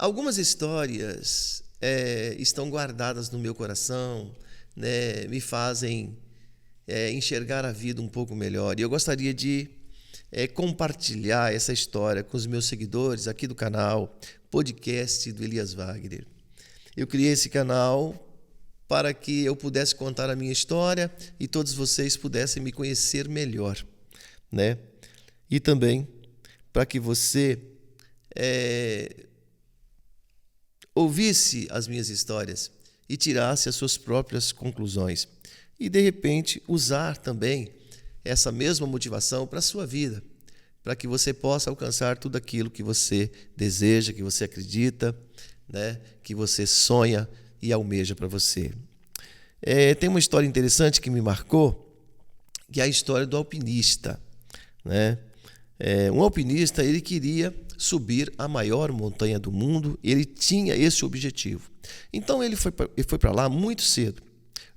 Algumas histórias estão guardadas no meu coração, né, me fazem enxergar a vida um pouco melhor. E eu gostaria de compartilhar essa história com os meus seguidores aqui do canal Podcast do Elias Wagner. Eu criei esse canal para que eu pudesse contar a minha história e todos vocês pudessem me conhecer melhor, né? E também para que você ouvisse as minhas histórias e tirasse as suas próprias conclusões. E, de repente, usar também essa mesma motivação para a sua vida, para que você possa alcançar tudo aquilo que você deseja, que você acredita, né? Que você sonha e almeja para você. Tem uma história interessante que me marcou, que é a história do alpinista, né? Um alpinista, ele queria subir a maior montanha do mundo, ele tinha esse objetivo. Então ele foi para lá muito cedo,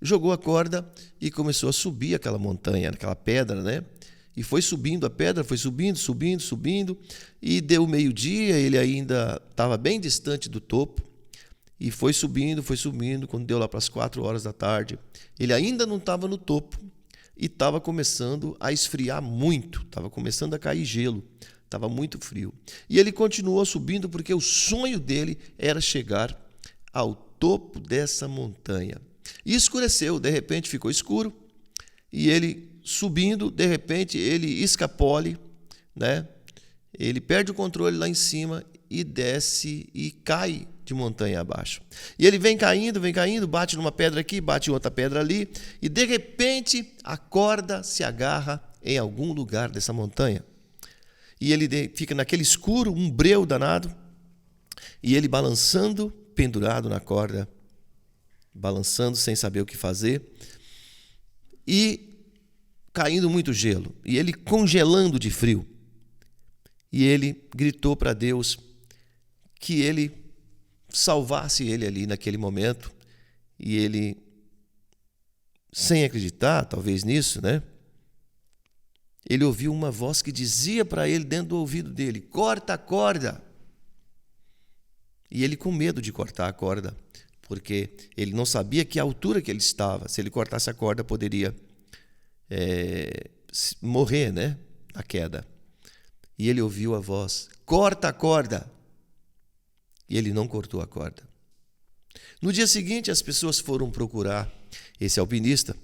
jogou a corda e começou a subir aquela montanha, aquela pedra, né? E foi subindo a pedra, foi subindo, e deu meio-dia, ele ainda estava bem distante do topo, e foi subindo, quando deu lá para as 4 horas da tarde, ele ainda não estava no topo, e estava começando a esfriar muito, estava começando a cair gelo, estava muito frio. E ele continuou subindo porque o sonho dele era chegar ao topo dessa montanha. E escureceu, de repente ficou escuro, e ele subindo, de repente ele escapole, né? Ele perde o controle lá em cima e desce e cai de montanha abaixo. E ele vem caindo, bate numa pedra aqui, bate em outra pedra ali, e de repente a corda se agarra em algum lugar dessa montanha. E ele fica naquele escuro, um breu danado, e ele balançando, pendurado na corda, balançando sem saber o que fazer, e caindo muito gelo, e ele congelando de frio. E ele gritou para Deus que ele salvasse ele ali naquele momento, e ele, sem acreditar talvez nisso, né? Ele ouviu uma voz que dizia para ele dentro do ouvido dele: corta a corda. E ele, com medo de cortar a corda, porque ele não sabia que altura que ele estava. Se ele cortasse a corda, poderia morrer, né? Na queda. E ele ouviu a voz: corta a corda. E ele não cortou a corda. No dia seguinte, as pessoas foram procurar esse alpinista,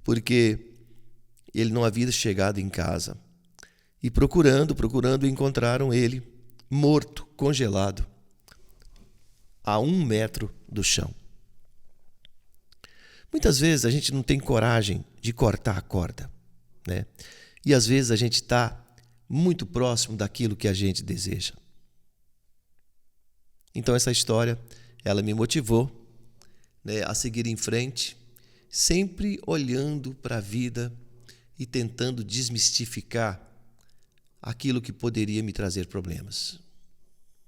porque ele não havia chegado em casa. E procurando, encontraram ele morto, congelado, a 1 metro do chão. Muitas vezes a gente não tem coragem de cortar a corda, né? E às vezes a gente está muito próximo daquilo que a gente deseja. Então essa história, ela me motivou, né, a seguir em frente, sempre olhando para a vida e tentando desmistificar aquilo que poderia me trazer problemas.